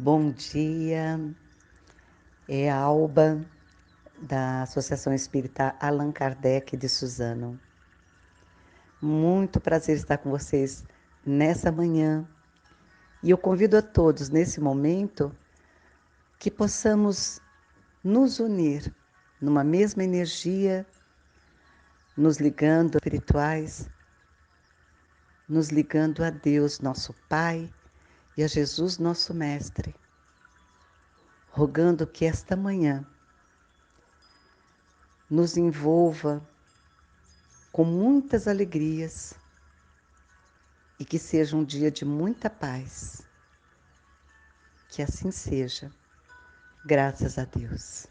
Bom dia, é a Alba da Associação Espírita Allan Kardec de Suzano. Muito prazer estar com vocês nessa manhã e eu convido a todos nesse momento que possamos nos unir numa mesma energia, nos ligando espirituais, nos ligando a Deus, nosso Pai, e a Jesus, nosso Mestre, rogando que esta manhã nos envolva com muitas alegrias e que seja um dia de muita paz. Que assim seja, graças a Deus.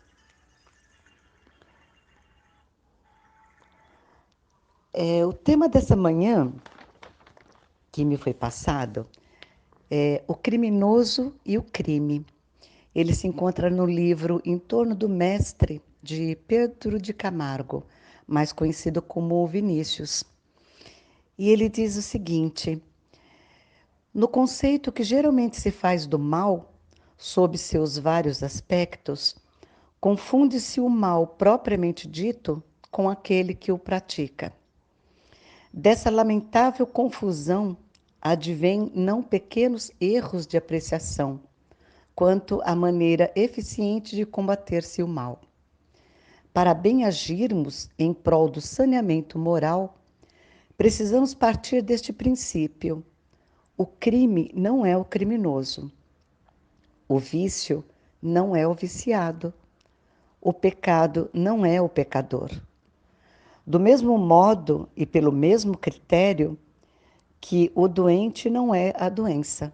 O tema dessa manhã que me foi passado é o criminoso e o crime. Ele se encontra no livro Em Torno do Mestre, de Pedro de Camargo, mais conhecido como Vinícius. E ele diz o seguinte: no conceito que geralmente se faz do mal, sob seus vários aspectos, confunde-se o mal propriamente dito com aquele que o pratica. Dessa lamentável confusão advêm não pequenos erros de apreciação quanto à maneira eficiente de combater-se o mal. Para bem agirmos em prol do saneamento moral, precisamos partir deste princípio: o crime não é o criminoso, o vício não é o viciado, o pecado não é o pecador. Do mesmo modo e pelo mesmo critério que o doente não é a doença.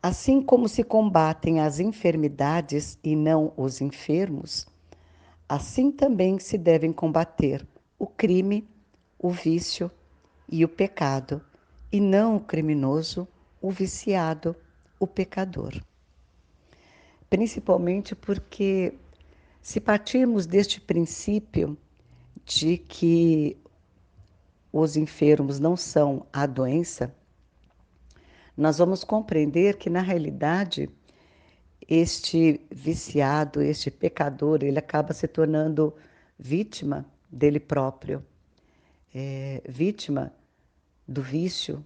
Assim como se combatem as enfermidades e não os enfermos, assim também se devem combater o crime, o vício e o pecado, e não o criminoso, o viciado, o pecador. Principalmente porque, se partirmos deste princípio de que os enfermos não são a doença, nós vamos compreender que, na realidade, este viciado, este pecador, ele acaba se tornando vítima dele próprio, vítima do vício,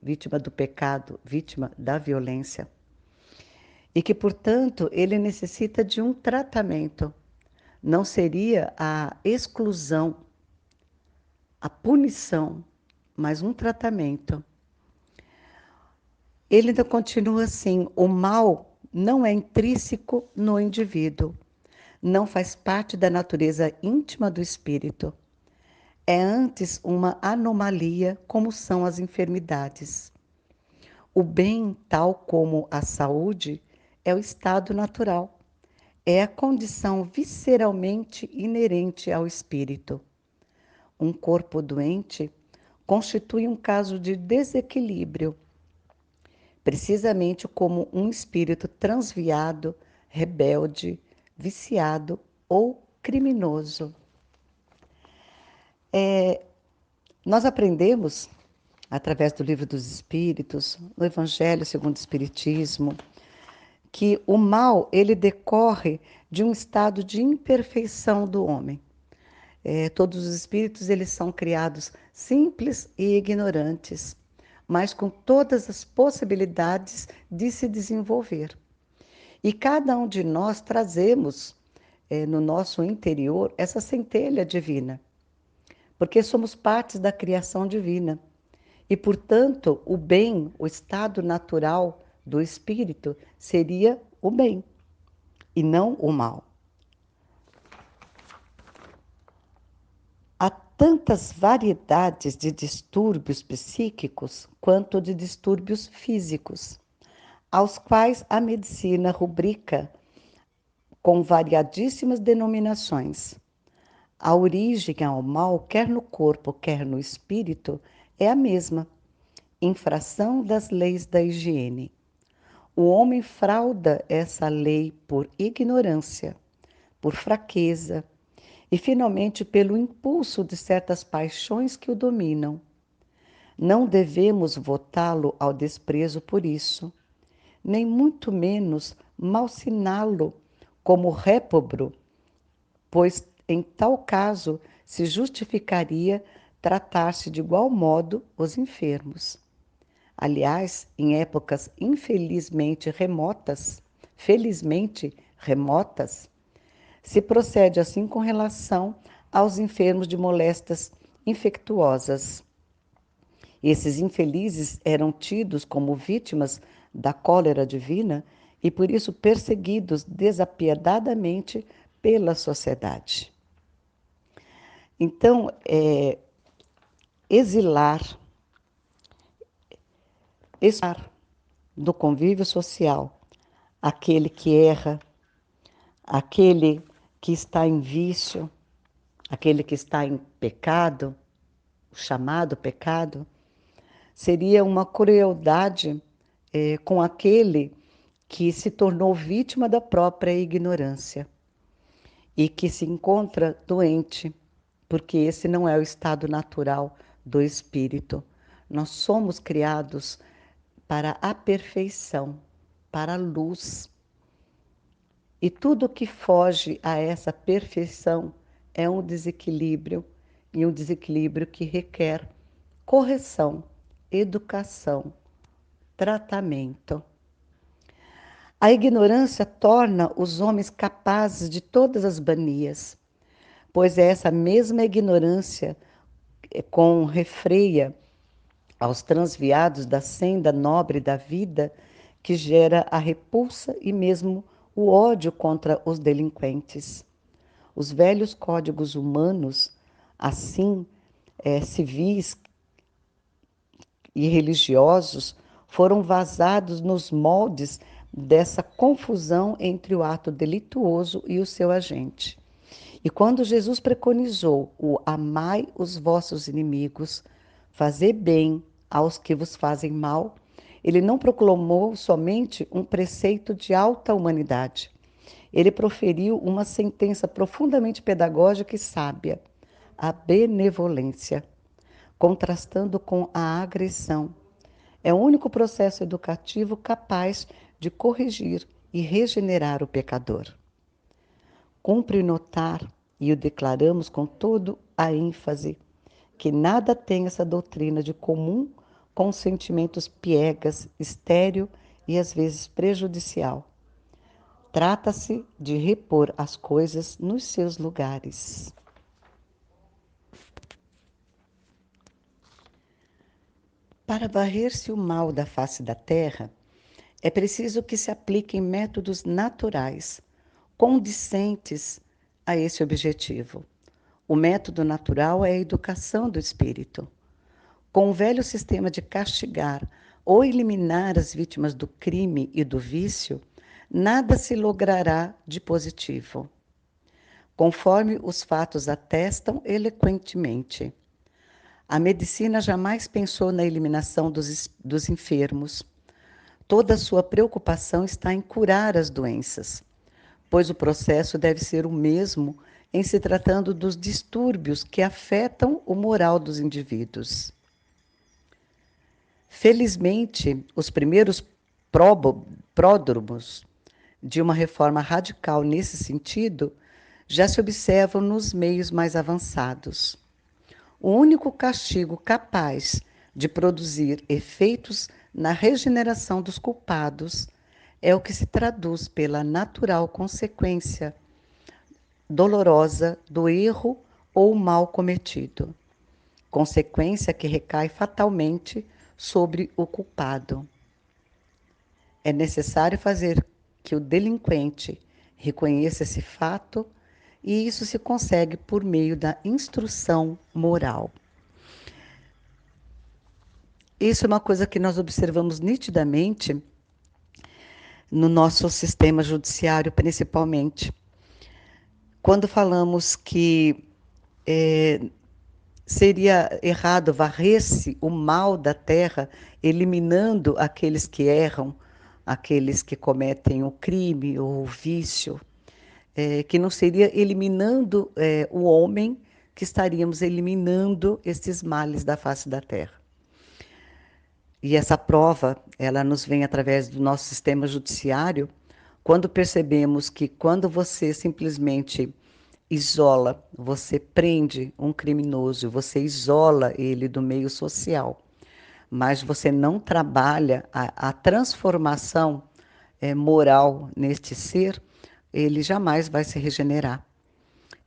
vítima do pecado, vítima da violência. E que, portanto, ele necessita de um tratamento. Não seria a exclusão, a punição, mas um tratamento. Ele ainda continua assim: o mal não é intrínseco no indivíduo, não faz parte da natureza íntima do espírito. É antes uma anomalia, como são as enfermidades. O bem, tal como a saúde, é o estado natural, é a condição visceralmente inerente ao espírito. Um corpo doente constitui um caso de desequilíbrio, precisamente como um espírito transviado, rebelde, viciado ou criminoso. Nós aprendemos, através do Livro dos Espíritos, no Evangelho segundo o Espiritismo, que o mal ele decorre de um estado de imperfeição do homem. Todos os espíritos eles são criados simples e ignorantes, mas com todas as possibilidades de se desenvolver. E cada um de nós trazemos no nosso interior essa centelha divina, porque somos partes da criação divina. E, portanto, o bem, o estado natural do espírito, seria o bem e não o mal. Há tantas variedades de distúrbios psíquicos quanto de distúrbios físicos, aos quais a medicina rubrica com variadíssimas denominações. A origem ao mal, quer no corpo, quer no espírito, é a mesma: infração das leis da higiene. O homem frauda essa lei por ignorância, por fraqueza e, finalmente, pelo impulso de certas paixões que o dominam. Não devemos votá-lo ao desprezo por isso, nem muito menos malsiná-lo como réprobo, pois em tal caso se justificaria tratar-se de igual modo os enfermos. Aliás, em épocas felizmente remotas, se procede assim com relação aos enfermos de moléstias infectuosas. Esses infelizes eram tidos como vítimas da cólera divina e por isso perseguidos desapiedadamente pela sociedade. Então, exilar, expulsar do convívio social aquele que erra, aquele que está em vício, aquele que está em pecado, o chamado pecado, seria uma crueldade com aquele que se tornou vítima da própria ignorância e que se encontra doente, porque esse não é o estado natural do espírito. Nós somos criados para a perfeição, para a luz. E tudo que foge a essa perfeição é um desequilíbrio, e um desequilíbrio que requer correção, educação, tratamento. A ignorância torna os homens capazes de todas as banias, pois é essa mesma ignorância com refreia aos transviados da senda nobre da vida que gera a repulsa e mesmo o ódio contra os delinquentes. Os velhos códigos humanos, assim, civis e religiosos, foram vazados nos moldes dessa confusão entre o ato delituoso e o seu agente. E quando Jesus preconizou o amai os vossos inimigos, fazer bem aos que vos fazem mal, ele não proclamou somente um preceito de alta humanidade. Ele proferiu uma sentença profundamente pedagógica e sábia, a benevolência, contrastando com a agressão. É o único processo educativo capaz de corrigir e regenerar o pecador. Cumpre notar, e o declaramos com toda a ênfase, que nada tem essa doutrina de comum com sentimentos piegas, estéril e às vezes prejudicial. Trata-se de repor as coisas nos seus lugares. Para varrer-se o mal da face da terra, é preciso que se apliquem métodos naturais, condizentes a esse objetivo. O método natural é a educação do espírito. Com o velho sistema de castigar ou eliminar as vítimas do crime e do vício, nada se logrará de positivo. Conforme os fatos atestam eloquentemente, a medicina jamais pensou na eliminação dos enfermos. Toda a sua preocupação está em curar as doenças, pois o processo deve ser o mesmo em se tratando dos distúrbios que afetam o moral dos indivíduos. Felizmente, os primeiros pródromos de uma reforma radical nesse sentido já se observam nos meios mais avançados. O único castigo capaz de produzir efeitos na regeneração dos culpados é o que se traduz pela natural consequência dolorosa do erro ou mal cometido, consequência que recai fatalmente sobre o culpado. É necessário fazer que o delinquente reconheça esse fato, e isso se consegue por meio da instrução moral. Isso é uma coisa que nós observamos nitidamente no nosso sistema judiciário, principalmente. Quando falamos que seria errado varrer-se o mal da terra, eliminando aqueles que erram, aqueles que cometem o crime ou o vício, que não seria eliminando o homem, que estaríamos eliminando esses males da face da terra. E essa prova, ela nos vem através do nosso sistema judiciário, quando percebemos que quando você simplesmente isola, você prende um criminoso, você isola ele do meio social, mas você não trabalha a transformação moral neste ser, ele jamais vai se regenerar.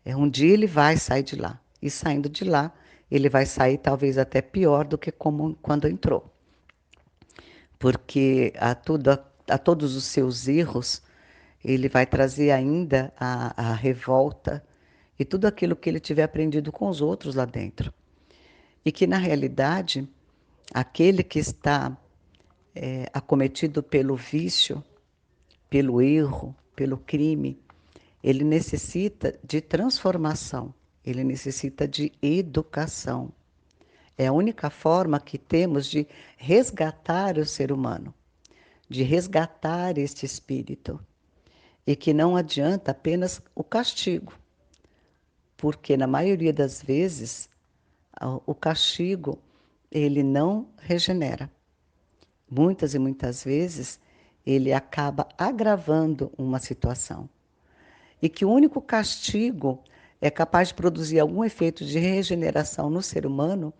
Um dia ele vai sair de lá, e saindo de lá, ele vai sair talvez até pior do que como quando entrou, porque a todos os seus erros, ele vai trazer ainda a revolta e tudo aquilo que ele tiver aprendido com os outros lá dentro. E que, na realidade, aquele que está acometido pelo vício, pelo erro, pelo crime, ele necessita de transformação, ele necessita de educação. É a única forma que temos de resgatar o ser humano, de resgatar este espírito. E que não adianta apenas o castigo, porque na maioria das vezes o castigo ele não regenera. Muitas e muitas vezes ele acaba agravando uma situação. E que o único castigo é capaz de produzir algum efeito de regeneração no ser humano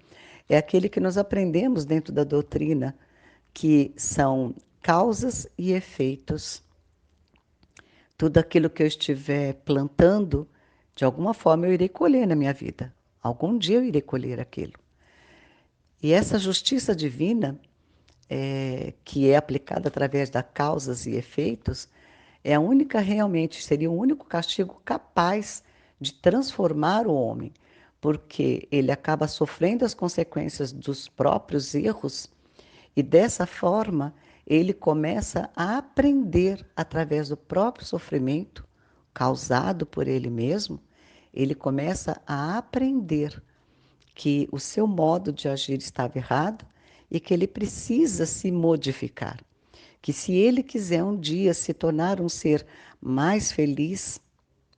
é aquele que nós aprendemos dentro da doutrina, que são causas e efeitos. Tudo aquilo que eu estiver plantando, de alguma forma eu irei colher na minha vida. Algum dia eu irei colher aquilo. E essa justiça divina, que é aplicada através das causas e efeitos, é a única realmente, seria o único castigo capaz de transformar o homem, porque ele acaba sofrendo as consequências dos próprios erros e dessa forma ele começa a aprender através do próprio sofrimento causado por ele mesmo, ele começa a aprender que o seu modo de agir estava errado e que ele precisa se modificar. Que se ele quiser um dia se tornar um ser mais feliz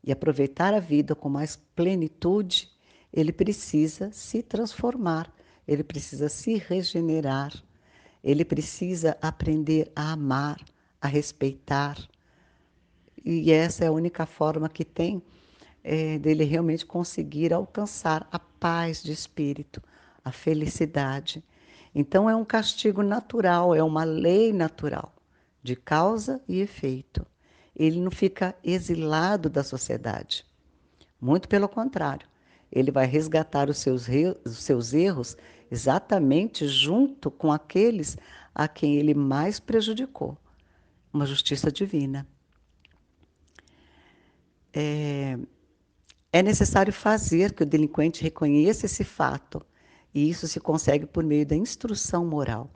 e aproveitar a vida com mais plenitude, ele precisa se transformar, ele precisa se regenerar, ele precisa aprender a amar, a respeitar. E essa é a única forma que tem dele realmente conseguir alcançar a paz de espírito, a felicidade. Então, é um castigo natural, é uma lei natural, de causa e efeito. Ele não fica exilado da sociedade. Muito pelo contrário, ele vai resgatar os seus erros exatamente junto com aqueles a quem ele mais prejudicou. Uma justiça divina. É necessário fazer que o delinquente reconheça esse fato, e isso se consegue por meio da instrução moral.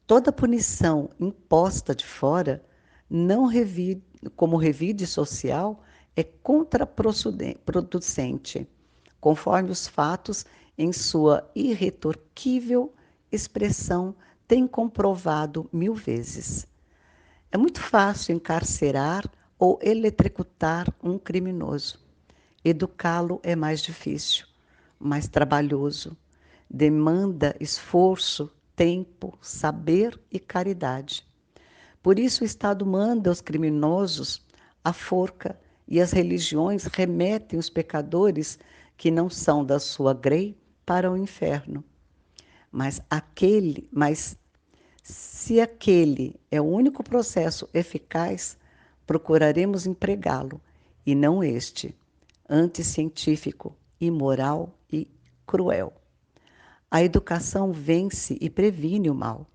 Toda punição imposta de fora, não revide, como revide social, é contraproducente, conforme os fatos, em sua irretorquível expressão, têm comprovado 1000 vezes. É muito fácil encarcerar ou eletrocutar um criminoso. Educá-lo é mais difícil, mais trabalhoso, demanda esforço, tempo, saber e caridade. Por isso o Estado manda aos criminosos a forca e as religiões remetem os pecadores que não são da sua grei para o inferno. Mas se aquele é o único processo eficaz, procuraremos empregá-lo, e não este, anticientífico, imoral e cruel. A educação vence e previne o mal.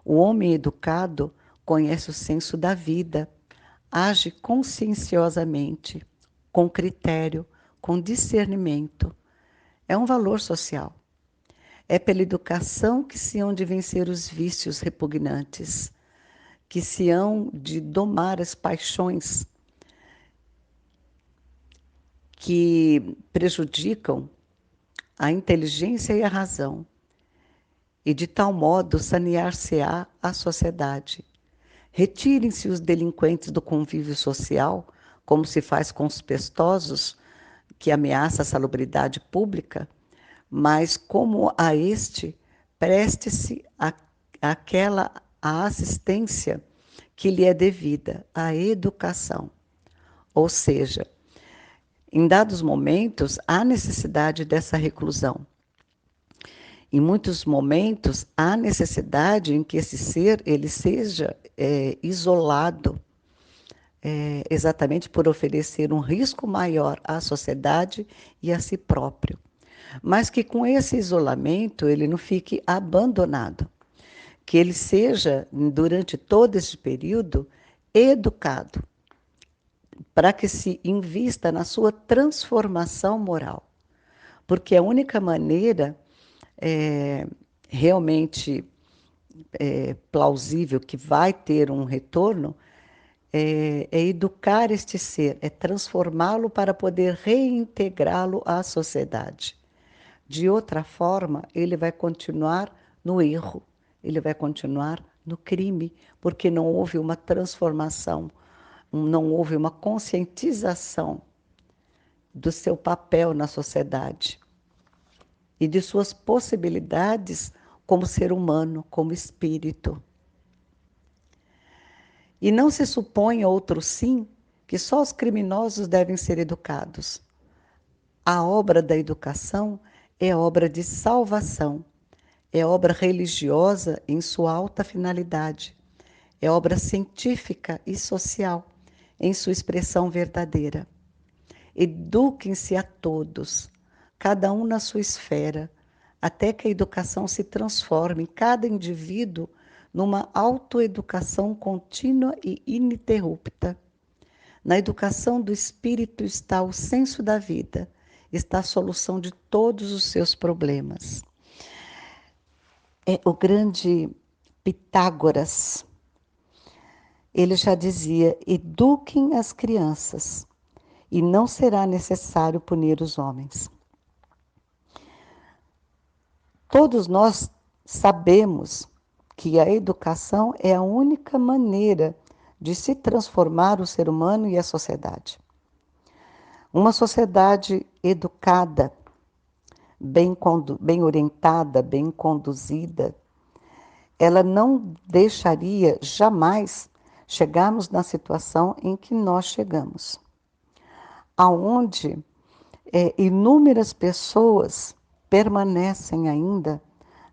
O homem educado conhece o senso da vida, age conscienciosamente, com critério, com discernimento. É um valor social. É pela educação que se hão de vencer os vícios repugnantes, que se hão de domar as paixões que prejudicam a inteligência e a razão, e de tal modo sanear-se-á a sociedade. Retirem-se os delinquentes do convívio social, como se faz com os pestosos, que ameaça a salubridade pública, mas como a este, preste-se aquela a assistência que lhe é devida, a educação. Ou seja, em dados momentos há necessidade dessa reclusão. Em muitos momentos há necessidade em que esse ser ele seja isolado, exatamente por oferecer um risco maior à sociedade e a si próprio. Mas que com esse isolamento ele não fique abandonado, que ele seja, durante todo esse período, educado, para que se invista na sua transformação moral. Porque a única maneira é, realmente plausível que vai ter um retorno é educar este ser, é transformá-lo para poder reintegrá-lo à sociedade. De outra forma, ele vai continuar no erro, ele vai continuar no crime, porque não houve uma transformação, não houve uma conscientização do seu papel na sociedade e de suas possibilidades como ser humano, como espírito. E não se supõe outro sim que só os criminosos devem ser educados. A obra da educação é obra de salvação, é obra religiosa em sua alta finalidade, é obra científica e social em sua expressão verdadeira. Eduquem-se a todos, cada um na sua esfera, até que a educação se transforme em cada indivíduo numa autoeducação contínua e ininterrupta. Na educação do espírito está o senso da vida, está a solução de todos os seus problemas. O grande Pitágoras, ele já dizia: eduquem as crianças e não será necessário punir os homens. Todos nós sabemos que a educação é a única maneira de se transformar o ser humano e a sociedade. Uma sociedade educada, bem orientada, bem conduzida, ela não deixaria jamais chegarmos na situação em que nós chegamos, aonde inúmeras pessoas permanecem ainda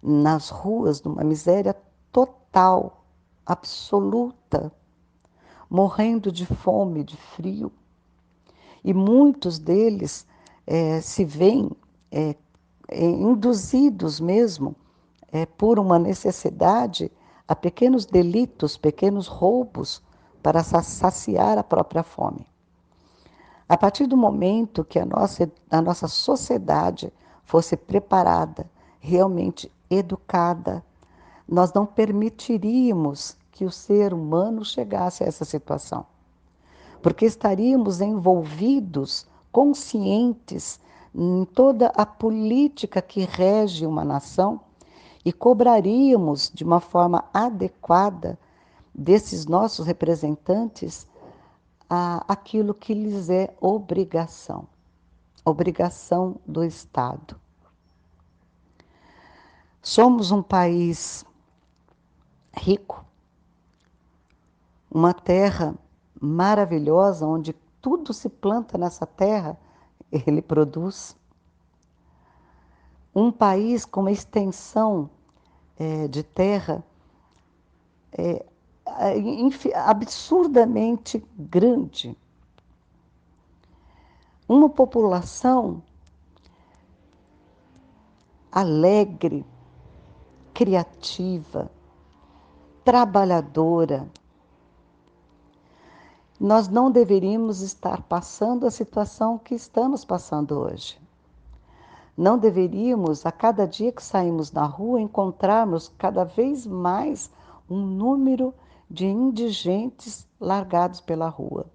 nas ruas numa miséria total, absoluta, morrendo de fome, de frio. E muitos deles se veem induzidos mesmo por uma necessidade a pequenos delitos, pequenos roubos para saciar a própria fome. A partir do momento que a nossa sociedade fosse preparada, realmente educada, nós não permitiríamos que o ser humano chegasse a essa situação, porque estaríamos envolvidos, conscientes em toda a política que rege uma nação e cobraríamos de uma forma adequada desses nossos representantes aquilo que lhes é obrigação, obrigação do Estado. Somos um país rico, uma terra maravilhosa, onde tudo se planta nessa terra, ele produz. Um país com uma extensão de terra absurdamente grande. Uma população alegre, criativa, trabalhadora. Nós não deveríamos estar passando a situação que estamos passando hoje. Não deveríamos, a cada dia que saímos na rua, encontrarmos cada vez mais um número de indigentes largados pela rua.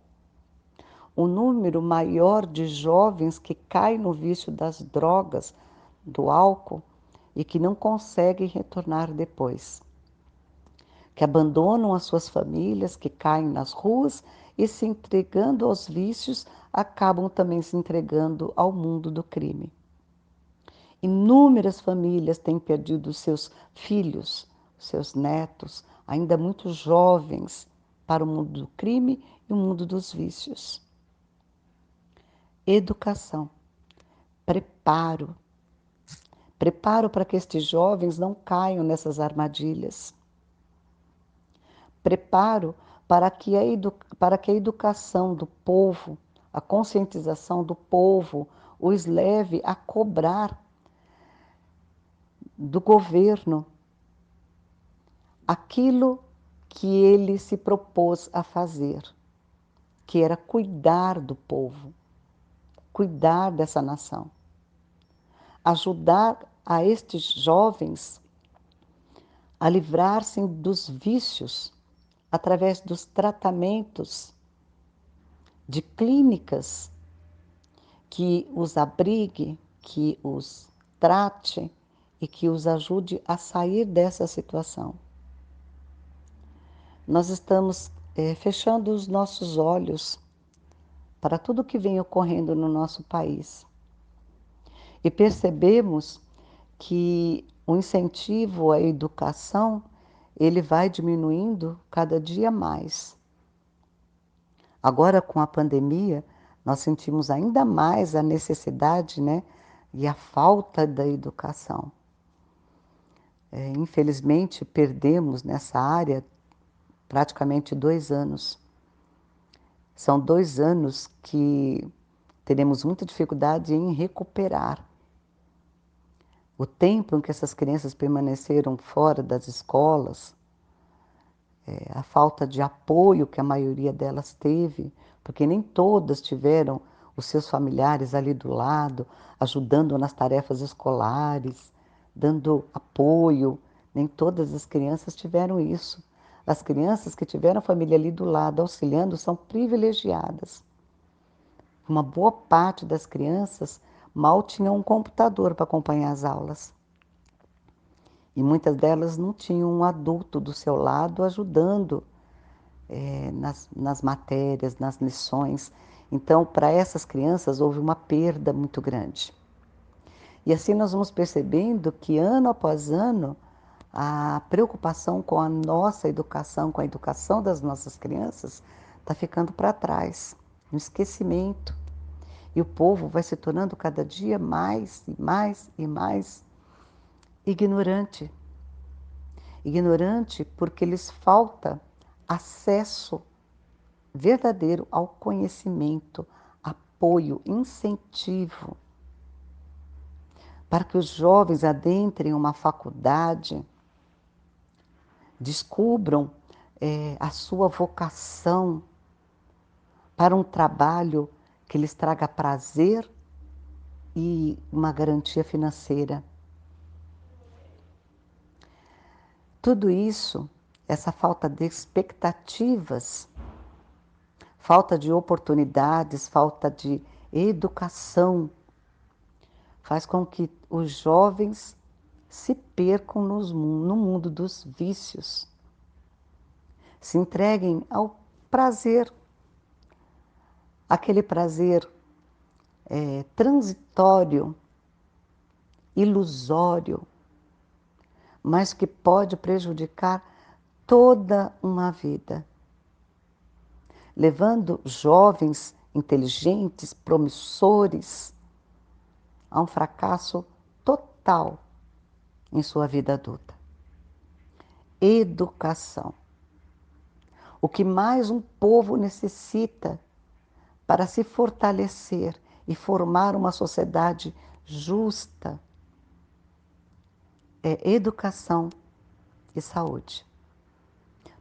Um número maior de jovens que caem no vício das drogas, do álcool, e que não conseguem retornar depois. Que abandonam as suas famílias, que caem nas ruas e, se entregando aos vícios, acabam também se entregando ao mundo do crime. Inúmeras famílias têm perdido seus filhos, seus netos, ainda muito jovens, para o mundo do crime e o mundo dos vícios. Educação, preparo. Preparo para que estes jovens não caiam nessas armadilhas. Preparo para que a educação do povo, a conscientização do povo, os leve a cobrar do governo aquilo que ele se propôs a fazer, que era cuidar do povo, cuidar dessa nação, ajudar a estes jovens a livrar-se dos vícios através dos tratamentos de clínicas que os abrigue, que os trate e que os ajude a sair dessa situação. Nós estamos fechando os nossos olhos para tudo que vem ocorrendo no nosso país e percebemos que o incentivo à educação ele vai diminuindo cada dia mais. Agora, com a pandemia, nós sentimos ainda mais a necessidade, né, e a falta da educação. Infelizmente, perdemos nessa área praticamente 2 anos. São 2 anos que teremos muita dificuldade em recuperar. O tempo em que essas crianças permaneceram fora das escolas, a falta de apoio que a maioria delas teve, porque nem todas tiveram os seus familiares ali do lado, ajudando nas tarefas escolares, dando apoio. Nem todas as crianças tiveram isso. As crianças que tiveram a família ali do lado, auxiliando, são privilegiadas. Uma boa parte das crianças mal tinham um computador para acompanhar as aulas. E muitas delas não tinham um adulto do seu lado ajudando nas matérias, nas lições. Então, para essas crianças, houve uma perda muito grande. E assim nós vamos percebendo que, ano após ano, a preocupação com a nossa educação, com a educação das nossas crianças, está ficando para trás, no esquecimento. E o povo vai se tornando cada dia mais e mais e mais ignorante. Ignorante porque lhes falta acesso verdadeiro ao conhecimento, apoio, incentivo, para que os jovens adentrem uma faculdade, descubram a sua vocação para um trabalho que lhes traga prazer e uma garantia financeira. Tudo isso, essa falta de expectativas, falta de oportunidades, falta de educação, faz com que os jovens se percam no mundo dos vícios, se entreguem ao prazer, aquele prazer transitório, ilusório, mas que pode prejudicar toda uma vida, levando jovens inteligentes, promissores, a um fracasso total em sua vida adulta. Educação. O que mais um povo necessita para se fortalecer e formar uma sociedade justa é educação e saúde.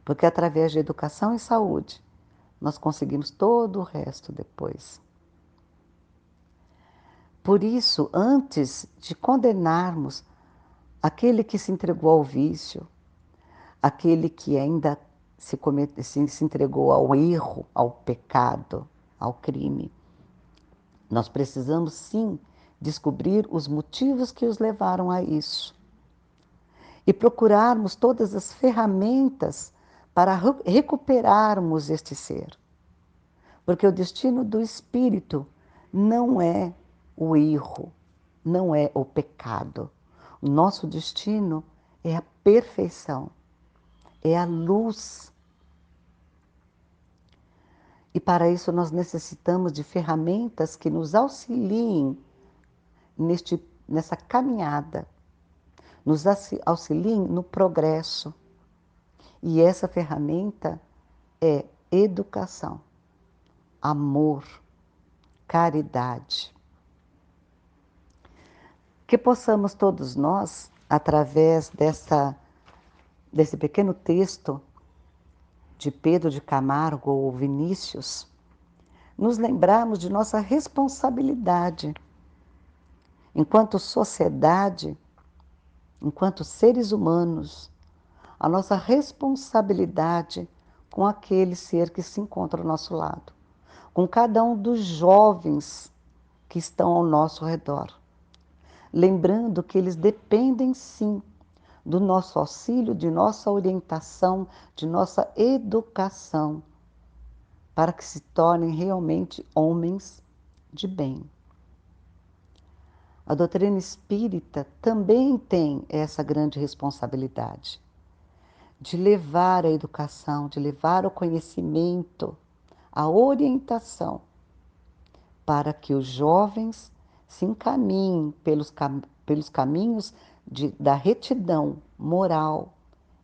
Porque através de educação e saúde, nós conseguimos todo o resto depois. Por isso, antes de condenarmos aquele que se entregou ao vício, aquele que ainda se entregou ao erro, ao pecado, ao crime, nós precisamos sim descobrir os motivos que os levaram a isso e procurarmos todas as ferramentas para recuperarmos este ser. Porque o destino do espírito não é o erro, não é o pecado. O nosso destino é a perfeição. é a luz. E para isso nós necessitamos de ferramentas que nos auxiliem nessa caminhada, nos auxiliem no progresso. E essa ferramenta é educação, amor, caridade. Que possamos todos nós, através desse pequeno texto de Pedro de Camargo ou Vinícius, nos lembrarmos de nossa responsabilidade enquanto sociedade, enquanto seres humanos, a nossa responsabilidade com aquele ser que se encontra ao nosso lado, com cada um dos jovens que estão ao nosso redor. Lembrando que eles dependem sim do nosso auxílio, de nossa orientação, de nossa educação, para que se tornem realmente homens de bem. A doutrina espírita também tem essa grande responsabilidade de levar a educação, de levar o conhecimento, a orientação, para que os jovens se encaminhem pelos caminhos da retidão moral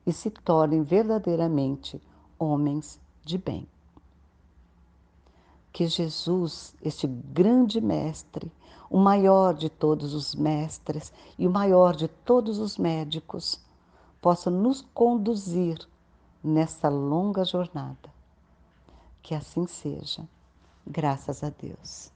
e se tornem verdadeiramente homens de bem. Que Jesus, este grande mestre, o maior de todos os mestres e o maior de todos os médicos, possa nos conduzir nessa longa jornada. Que assim seja, graças a Deus.